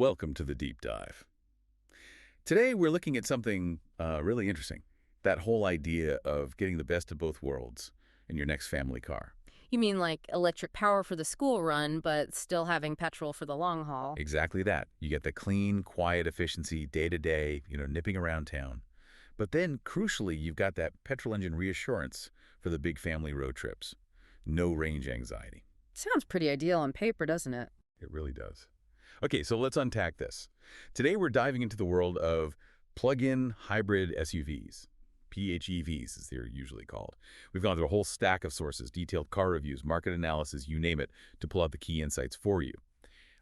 Welcome to the deep dive. Today we're looking at something really interesting. That whole idea of getting the best of both worlds in your next family car. You mean like electric power for the school run, but still having petrol for the long haul? Exactly that. You get the clean, quiet efficiency day to day, nipping around town. But then, crucially, you've got that petrol engine reassurance for the big family road trips. No range anxiety. Sounds pretty ideal on paper, doesn't it? It really does. Okay, so let's unpack this. Today we're diving into the world of plug-in hybrid SUVs. PHEVs, as they're usually called. We've gone through a whole stack of sources, detailed car reviews, market analysis, you name it, to pull out the key insights for you.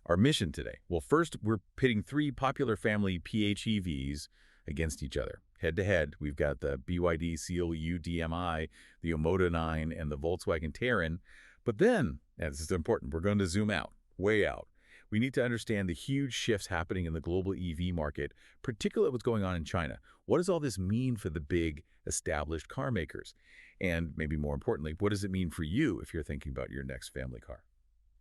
Our mission today, well, first, we're pitting three popular family PHEVs against each other. Head-to-head, we've got the BYD CLU DMI, the Omoda 9, and the Volkswagen Terran. But then, and this is important, we're going to zoom out, way out. We need to understand the huge shifts happening in the global EV market, particularly what's going on in China. What does all this mean for the big, established car makers? And maybe more importantly, what does it mean for you if you're thinking about your next family car?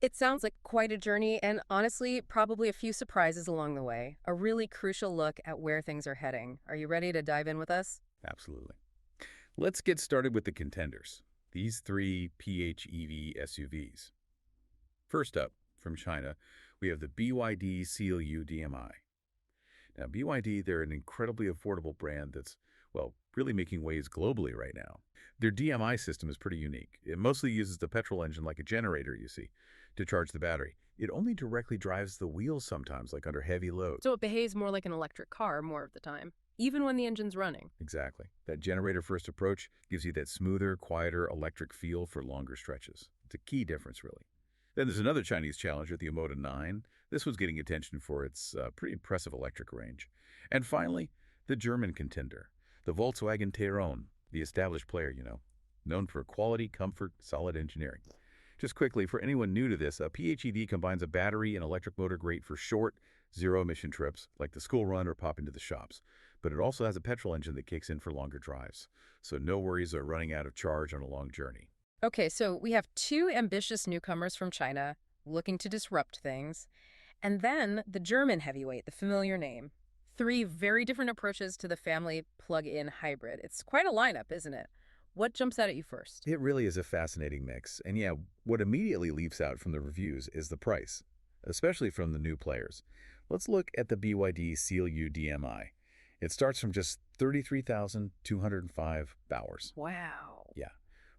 It sounds like quite a journey, and honestly, probably a few surprises along the way. A really crucial look at where things are heading. Are you ready to dive in with us? Absolutely. Let's get started with the contenders, these three PHEV SUVs. First up, from China, we have the BYD CLU DMI. Now, BYD, they're an incredibly affordable brand that's, well, really making waves globally right now. Their DMI system is pretty unique. It mostly uses the petrol engine like a generator, you see, to charge the battery. It only directly drives the wheels sometimes, like under heavy load. So it behaves more like an electric car more of the time, even when the engine's running. Exactly. That generator-first approach gives you that smoother, quieter electric feel for longer stretches. It's a key difference, really. Then there's another Chinese challenger, the Omoda 9. This was getting attention for its pretty impressive electric range. And finally, the German contender, the Volkswagen Terran, the established player, known for quality, comfort, solid engineering. Just quickly, for anyone new to this, a PHEV combines a battery and electric motor great for short, zero-emission trips, like the school run or pop into the shops. But it also has a petrol engine that kicks in for longer drives. So no worries of running out of charge on a long journey. Okay, so we have two ambitious newcomers from China looking to disrupt things, and then the German heavyweight, the familiar name. Three very different approaches to the family plug-in hybrid. It's quite a lineup, isn't it? What jumps out at you first? It really is a fascinating mix. And yeah, what immediately leaps out from the reviews is the price, especially from the new players. Let's look at the BYD CLU DMI. It starts from just $33,205. Wow. Yeah.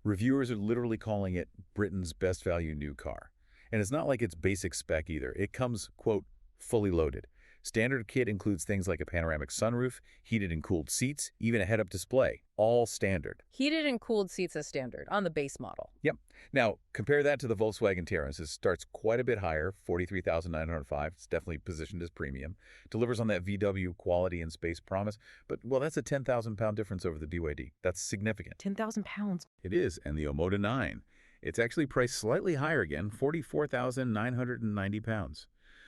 Reviewers are literally calling it Britain's best value new car. And it's not like it's basic spec either. It comes, quote, fully loaded. Standard kit includes things like a panoramic sunroof, heated and cooled seats, even a head-up display, all standard. Heated and cooled seats as standard on the base model. Yep. Now, compare that to the Volkswagen Terran. This starts quite a bit higher, $43,905. It's definitely positioned as premium. Delivers on that VW quality and space promise. But, well, that's a 10,000-pound difference over the BYD. That's significant. 10,000 pounds. It is. And the Omoda 9. It's actually priced slightly higher again, 44,990 pounds.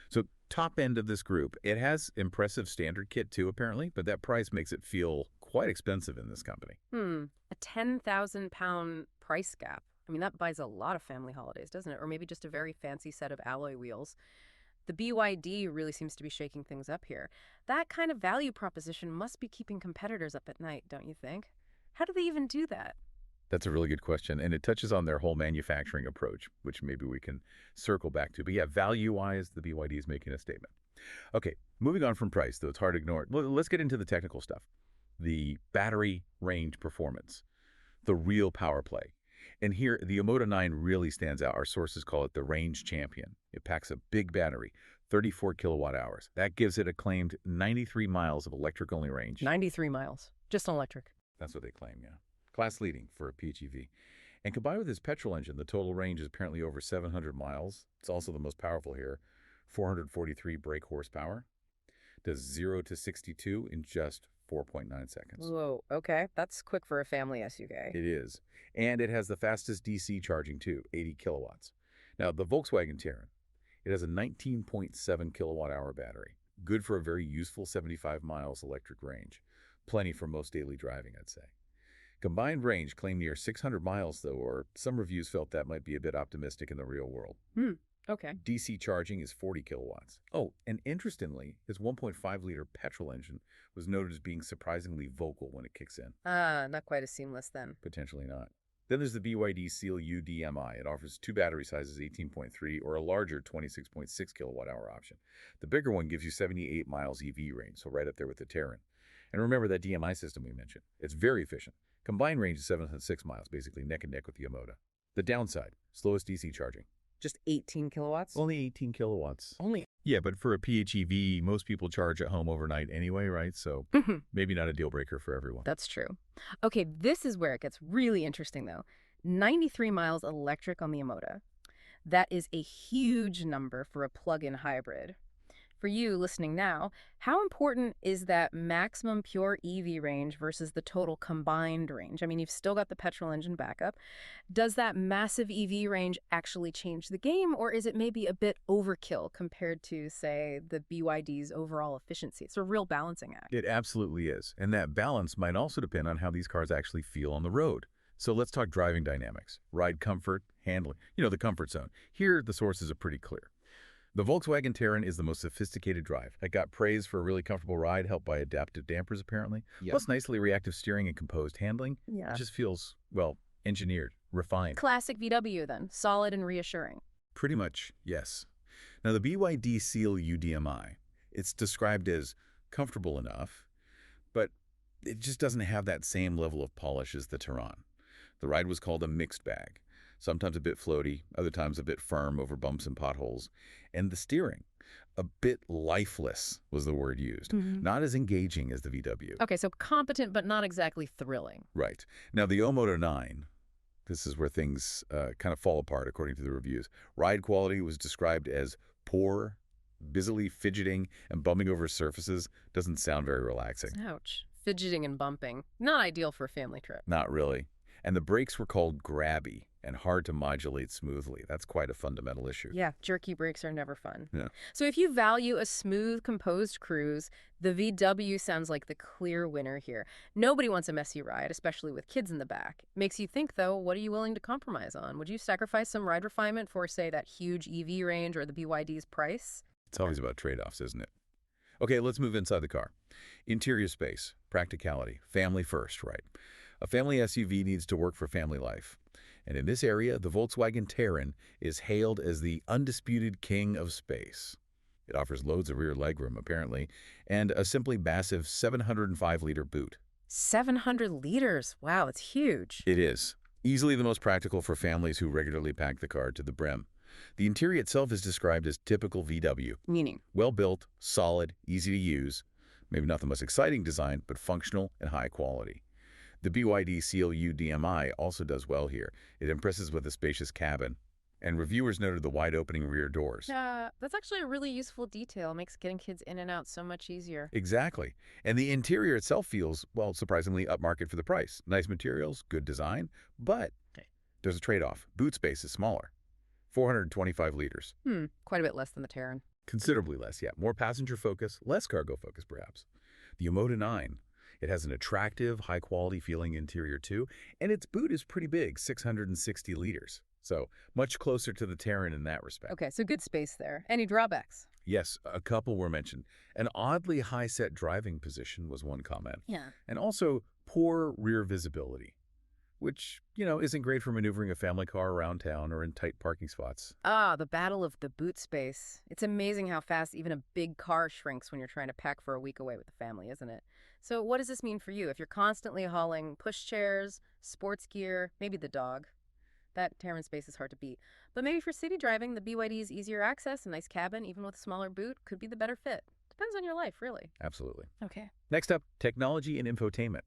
So top end of this group, it has impressive standard kit too, apparently, but that price makes it feel quite expensive in this company. A 10,000-pound price gap. I mean, that buys a lot of family holidays, doesn't it? Or maybe just a very fancy set of alloy wheels. The BYD really seems to be shaking things up here. That kind of value proposition must be keeping competitors up at night, don't you think? How do they even do that? That's a really good question, and it touches on their whole manufacturing approach, which maybe we can circle back to. But yeah, value-wise, the BYD is making a statement. Okay, moving on from price, though it's hard to ignore it. Well, let's get into the technical stuff. The battery range performance, the real power play. And here, the Omoda 9 really stands out. Our sources call it the range champion. It packs a big battery, 34 kilowatt hours. That gives it a claimed 93 miles of electric-only range. 93 miles, just on electric. That's what they claim, yeah. Class leading for a PHEV. And combined with this petrol engine, the total range is apparently over 700 miles. It's also the most powerful here, 443 brake horsepower. Does 0 to 62 in just 4.9 seconds. Whoa, okay. That's quick for a family SUV. It is. And it has the fastest DC charging too, 80 kilowatts. Now, the Volkswagen Terran, it has a 19.7 kilowatt hour battery. Good for a very useful 75 miles electric range. Plenty for most daily driving, I'd say. Combined range claimed near 600 miles, though, or some reviews felt that might be a bit optimistic in the real world. Okay. DC charging is 40 kilowatts. Oh, and interestingly, his 1.5-liter petrol engine was noted as being surprisingly vocal when it kicks in. Ah, not quite as seamless then. Potentially not. Then there's the BYD Seal UDMI. It offers two battery sizes, 18.3 or a larger 26.6 kilowatt-hour option. The bigger one gives you 78 miles EV range, so right up there with the Terran. And remember that DMI system we mentioned. It's very efficient. Combined range is 706 miles, basically neck and neck with the Omoda. The downside, slowest DC charging. Just 18 kilowatts? Only 18 kilowatts. Only. Yeah, but for a PHEV, most people charge at home overnight anyway, right? So maybe not a deal breaker for everyone. That's true. Okay, this is where it gets really interesting, though. 93 miles electric on the Omoda. That is a huge number for a plug-in hybrid. For you listening now, how important is that maximum pure EV range versus the total combined range? I mean, you've still got the petrol engine backup. Does that massive EV range actually change the game, or is it maybe a bit overkill compared to, say, the BYD's overall efficiency? It's a real balancing act. It absolutely is. And that balance might also depend on how these cars actually feel on the road. So let's talk driving dynamics, ride comfort, handling, the comfort zone. Here, the sources are pretty clear. The Volkswagen Terran is the most sophisticated drive. It got praise for a really comfortable ride, helped by adaptive dampers, apparently. Yep. Plus nicely reactive steering and composed handling. Yeah. It just feels, well, engineered, refined. Classic VW, then. Solid and reassuring. Pretty much, yes. Now, the BYD Seal UDMI, it's described as comfortable enough, but it just doesn't have that same level of polish as the Terran. The ride was called a mixed bag. Sometimes a bit floaty, other times a bit firm over bumps and potholes. And the steering, a bit lifeless was the word used. Not as engaging as the VW. Okay, so competent but not exactly thrilling. Right. Now, the Omoda 9, this is where things kind of fall apart according to the reviews. Ride quality was described as poor, busily fidgeting and bumping over surfaces. Doesn't sound very relaxing. Ouch. Fidgeting and bumping. Not ideal for a family trip. Not really. And the brakes were called grabby and hard to modulate smoothly. That's quite a fundamental issue. Yeah, jerky brakes are never fun. Yeah. So if you value a smooth, composed cruise, the VW sounds like the clear winner here. Nobody wants a messy ride, especially with kids in the back. Makes you think, though, what are you willing to compromise on? Would you sacrifice some ride refinement for, say, that huge EV range or the BYD's price? It's always about trade-offs, isn't it? Okay, let's move inside the car. Interior space, practicality, family first, right? A family SUV needs to work for family life. And in this area, the Volkswagen Terran is hailed as the undisputed king of space. It offers loads of rear legroom, apparently, and a simply massive 705-liter boot. 700 liters. Wow, it's huge. It is. Easily the most practical for families who regularly pack the car to the brim. The interior itself is described as typical VW. Meaning? Well-built, solid, easy to use. Maybe not the most exciting design, but functional and high quality. The BYD Seal UDMI also does well here. It impresses with a spacious cabin. And reviewers noted the wide-opening rear doors. That's actually a really useful detail. Makes getting kids in and out so much easier. Exactly. And the interior itself feels, well, surprisingly upmarket for the price. Nice materials, good design, but there's a trade-off. Boot space is smaller. 425 liters. Quite a bit less than the Terran. Considerably less, yeah. More passenger focus, less cargo focus, perhaps. The Omoda 9. It has an attractive, high-quality feeling interior, too, and its boot is pretty big, 660 liters. So much closer to the Terran in that respect. Okay, so good space there. Any drawbacks? Yes, a couple were mentioned. An oddly high-set driving position was one comment. Yeah. And also poor rear visibility, which, isn't great for maneuvering a family car around town or in tight parking spots. Ah, the battle of the boot space. It's amazing how fast even a big car shrinks when you're trying to pack for a week away with the family, isn't it? So what does this mean for you? If you're constantly hauling pushchairs, sports gear, maybe the dog, that Terran space is hard to beat. But maybe for city driving, the BYD's easier access, a nice cabin, even with a smaller boot, could be the better fit. Depends on your life, really. Absolutely. Okay. Next up, technology and infotainment.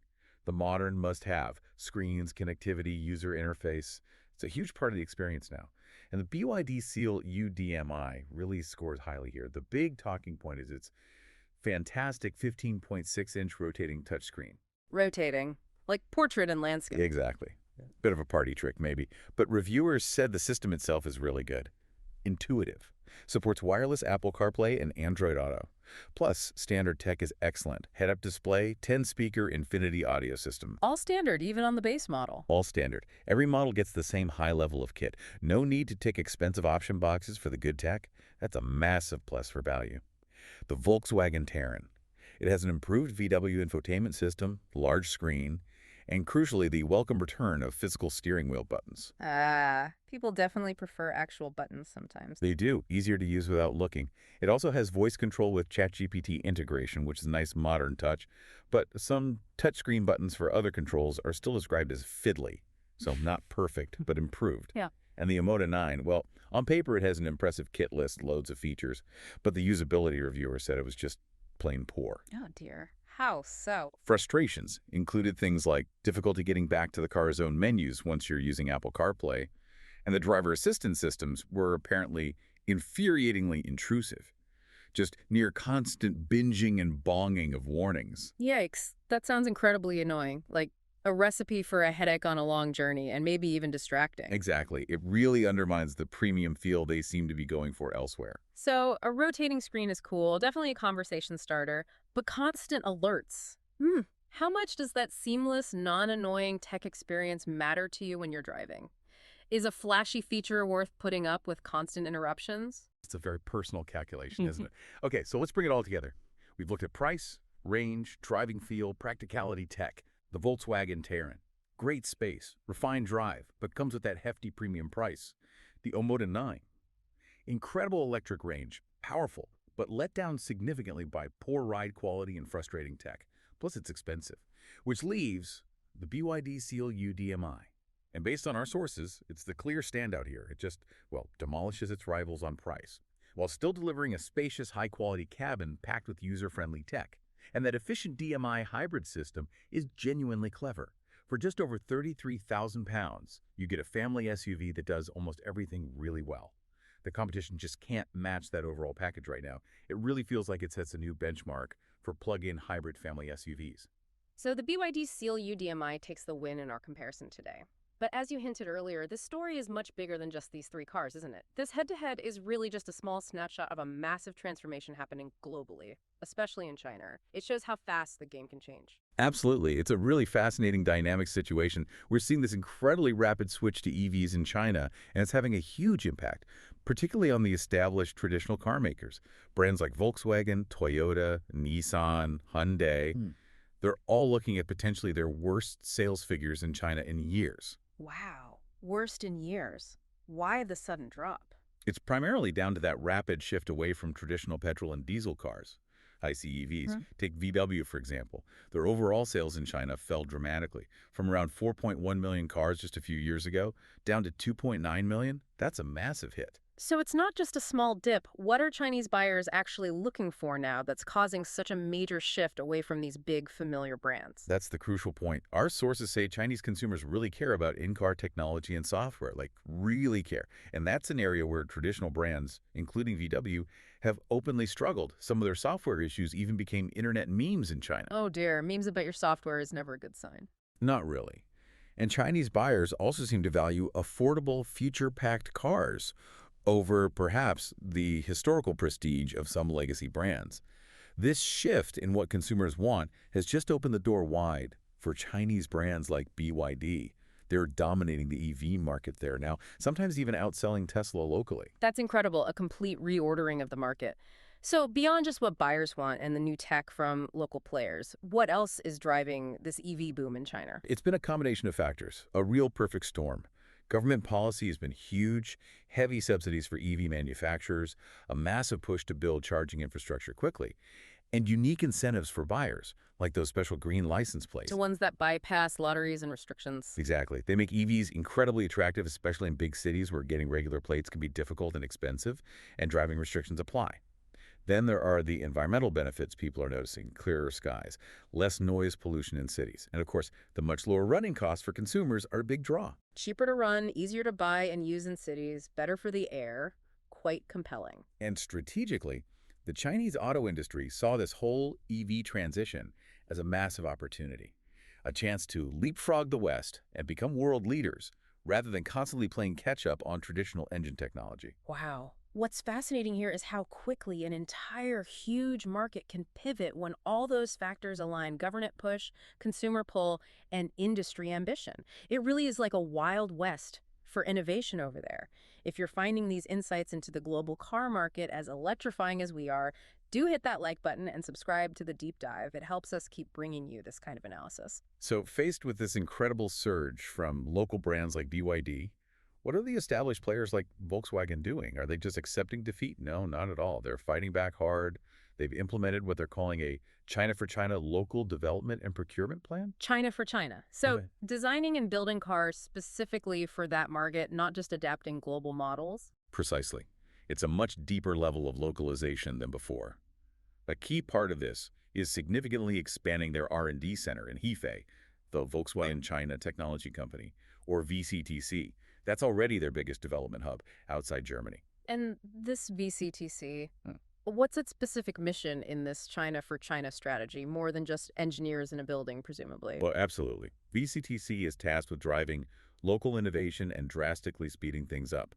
The modern must-have. Screens, connectivity, user interface. It's a huge part of the experience now. And the BYD Seal UDMI really scores highly here. The big talking point is its fantastic 15.6-inch rotating touchscreen. Rotating, like portrait and landscape. Exactly. Bit of a party trick, maybe. But reviewers said the system itself is really good. Intuitive. Supports wireless Apple CarPlay and Android Auto. Plus, standard tech is excellent. Head-up display, 10-speaker Infinity audio system. All standard, even on the base model. All standard. Every model gets the same high level of kit. No need to tick expensive option boxes for the good tech. That's a massive plus for value. The Volkswagen Terran. It has an improved VW infotainment system, large screen, and crucially, the welcome return of physical steering wheel buttons. People definitely prefer actual buttons sometimes. They do, easier to use without looking. It also has voice control with ChatGPT integration, which is a nice modern touch, but some touchscreen buttons for other controls are still described as fiddly, so not perfect, but improved. Yeah. And the Emoda 9, well, on paper it has an impressive kit list, loads of features, but the usability reviewer said it was just plain poor. Oh, dear. How so? Frustrations included things like difficulty getting back to the car's own menus once you're using Apple CarPlay, and the driver assistance systems were apparently infuriatingly intrusive. Just near constant binging and bonging of warnings. Yikes. That sounds incredibly annoying. Like a recipe for a headache on a long journey, and maybe even distracting. Exactly. It really undermines the premium feel they seem to be going for elsewhere. So a rotating screen is cool, definitely a conversation starter, but constant alerts. How much does that seamless, non-annoying tech experience matter to you when you're driving? Is a flashy feature worth putting up with constant interruptions? It's a very personal calculation, isn't it? Okay, so let's bring it all together. We've looked at price, range, driving feel, practicality, tech. The Volkswagen Terran. Great space, refined drive, but comes with that hefty premium price. The Emoda 9. Incredible electric range, powerful, but let down significantly by poor ride quality and frustrating tech. Plus it's expensive. Which leaves the BYD Seal U DMI. And based on our sources, it's the clear standout here. It just, well, demolishes its rivals on price, while still delivering a spacious, high-quality cabin packed with user-friendly tech. And that efficient DMI hybrid system is genuinely clever. For just over £33,000, you get a family SUV that does almost everything really well. The competition just can't match that overall package right now. It really feels like it sets a new benchmark for plug-in hybrid family SUVs. So the BYD Seal U DMI takes the win in our comparison today. But as you hinted earlier, this story is much bigger than just these three cars, isn't it? This head-to-head is really just a small snapshot of a massive transformation happening globally, especially in China. It shows how fast the game can change. Absolutely. It's a really fascinating dynamic situation. We're seeing this incredibly rapid switch to EVs in China, and it's having a huge impact, particularly on the established traditional car makers. Brands like Volkswagen, Toyota, Nissan, Hyundai, they're all looking at potentially their worst sales figures in China in years. Wow. Worst in years. Why the sudden drop? It's primarily down to that rapid shift away from traditional petrol and diesel cars. ICE EVs. Take VW, for example. Their overall sales in China fell dramatically, from around 4.1 million cars just a few years ago, down to 2.9 million. That's a massive hit. So it's not just a small dip. What are Chinese buyers actually looking for now that's causing such a major shift away from these big, familiar brands? That's the crucial point. Our sources say Chinese consumers really care about in-car technology and software, like really care. And that's an area where traditional brands, including VW, have openly struggled. Some of their software issues even became internet memes in China. Oh dear, memes about your software is never a good sign. Not really. And Chinese buyers also seem to value affordable, future-packed cars over perhaps the historical prestige of some legacy brands. This shift in what consumers want has just opened the door wide for Chinese brands like BYD. They're dominating the EV market there now, sometimes even outselling Tesla locally. That's incredible, a complete reordering of the market. So beyond just what buyers want and the new tech from local players, what else is driving this EV boom in China? It's been a combination of factors, a real perfect storm. Government policy has been huge, heavy subsidies for EV manufacturers, a massive push to build charging infrastructure quickly, and unique incentives for buyers, like those special green license plates. The ones that bypass lotteries and restrictions. Exactly. They make EVs incredibly attractive, especially in big cities where getting regular plates can be difficult and expensive, and driving restrictions apply. Then there are the environmental benefits people are noticing: clearer skies, less noise pollution in cities, and of course, the much lower running costs for consumers are a big draw. Cheaper to run, easier to buy and use in cities, better for the air, quite compelling. And strategically, the Chinese auto industry saw this whole EV transition as a massive opportunity, a chance to leapfrog the West and become world leaders rather than constantly playing catch-up on traditional engine technology. Wow. What's fascinating here is how quickly an entire huge market can pivot when all those factors align: government push, consumer pull, and industry ambition. It really is like a wild west for innovation over there. If you're finding these insights into the global car market as electrifying as we are, do hit that like button and subscribe to the deep dive. It helps us keep bringing you this kind of analysis. So faced with this incredible surge from local brands like BYD, what are the established players like Volkswagen doing? Are they just accepting defeat? No, not at all. They're fighting back hard. They've implemented what they're calling a China for China local development and procurement plan. China for China. So Okay. designing and building cars specifically for that market, not just adapting global models. Precisely. It's a much deeper level of localization than before. A key part of this is significantly expanding their R&D center in Hefei, the Volkswagen China Technology Company, or VCTC. That's already their biggest development hub outside Germany. And this VCTC, Hmm. what's its specific mission in this China for China strategy, more than just engineers in a building, presumably? Well, absolutely. VCTC is tasked with driving local innovation and drastically speeding things up.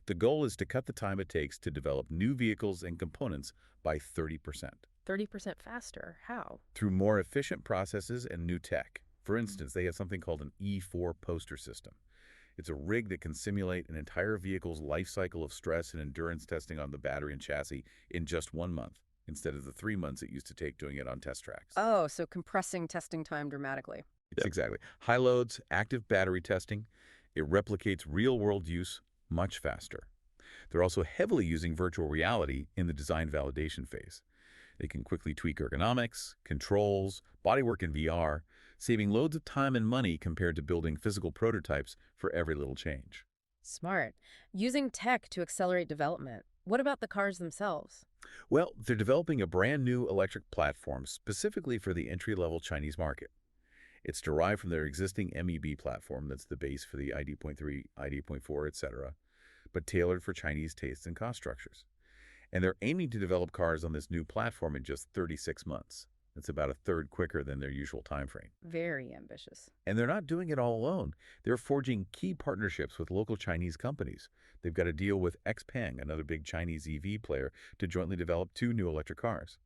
The goal is to cut the time it takes to develop new vehicles and components by 30% 30% faster. How? through more efficient processes and new tech. For instance, they have something called an E4 poster system. It's a rig that can simulate an entire vehicle's life cycle of stress and endurance testing on the battery and chassis in just 1 month, instead of the 3 months it used to take doing it on test tracks. Oh, so compressing testing time dramatically. It's exactly. High loads, active battery testing, it replicates real-world use much faster. They're also heavily using virtual reality in the design validation phase. They can quickly tweak ergonomics, controls, bodywork in VR, saving loads of time and money compared to building physical prototypes for every little change. Smart. Using tech to accelerate development. What about the cars themselves? Well, they're developing a brand new electric platform specifically for the entry-level Chinese market. It's derived from their existing MEB platform that's the base for the ID.3, ID.4, etc., but tailored for Chinese tastes and cost structures. And they're aiming to develop cars on this new platform in just 36 months. That's about a third quicker than their usual time frame. Very ambitious. And they're not doing it all alone. They're forging key partnerships with local Chinese companies. They've got a deal with XPeng, another big Chinese EV player, to jointly develop 2 new electric cars.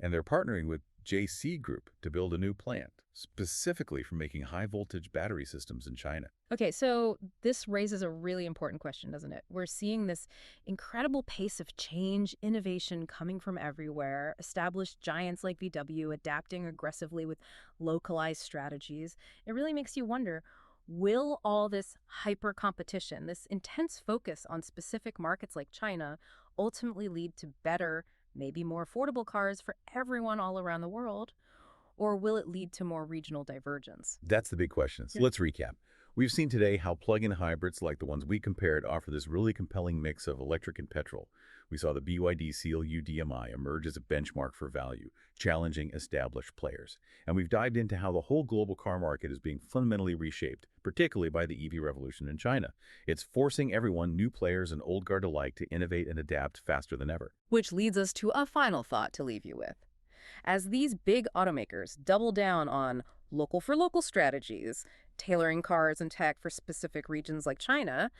And they're partnering with JC Group to build a new plant, specifically for making high-voltage battery systems in China. Okay, so this raises a really important question, doesn't it? We're seeing this incredible pace of change, innovation coming from everywhere, established giants like VW adapting aggressively with localized strategies. It really makes you wonder, will all this hyper competition, this intense focus on specific markets like China, ultimately lead to better, maybe more affordable cars for everyone all around the world? Or will it lead to more regional divergence? That's the big question. So let's recap. We've seen today how plug-in hybrids like the ones we compared offer this really compelling mix of electric and petrol. We saw the BYD CLU DMI emerge as a benchmark for value, challenging established players. And we've dived into how the whole global car market is being fundamentally reshaped, particularly by the EV revolution in China. It's forcing everyone, new players and old guard alike, to innovate and adapt faster than ever. Which leads us to a final thought to leave you with. As these big automakers double down on local for local strategies, tailoring cars and tech for specific regions like China,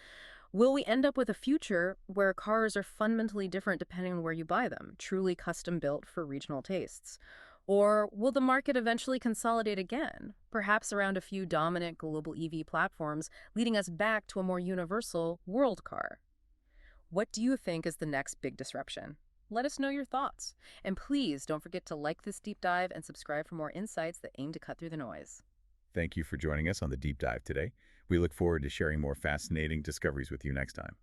will we end up with a future where cars are fundamentally different depending on where you buy them, truly custom built for regional tastes? Or will the market eventually consolidate again, perhaps around a few dominant global EV platforms, leading us back to a more universal world car? What do you think is the next big disruption? Let us know your thoughts. And please don't forget to like this deep dive and subscribe for more insights that aim to cut through the noise. Thank you for joining us on the deep dive today. We look forward to sharing more fascinating discoveries with you next time.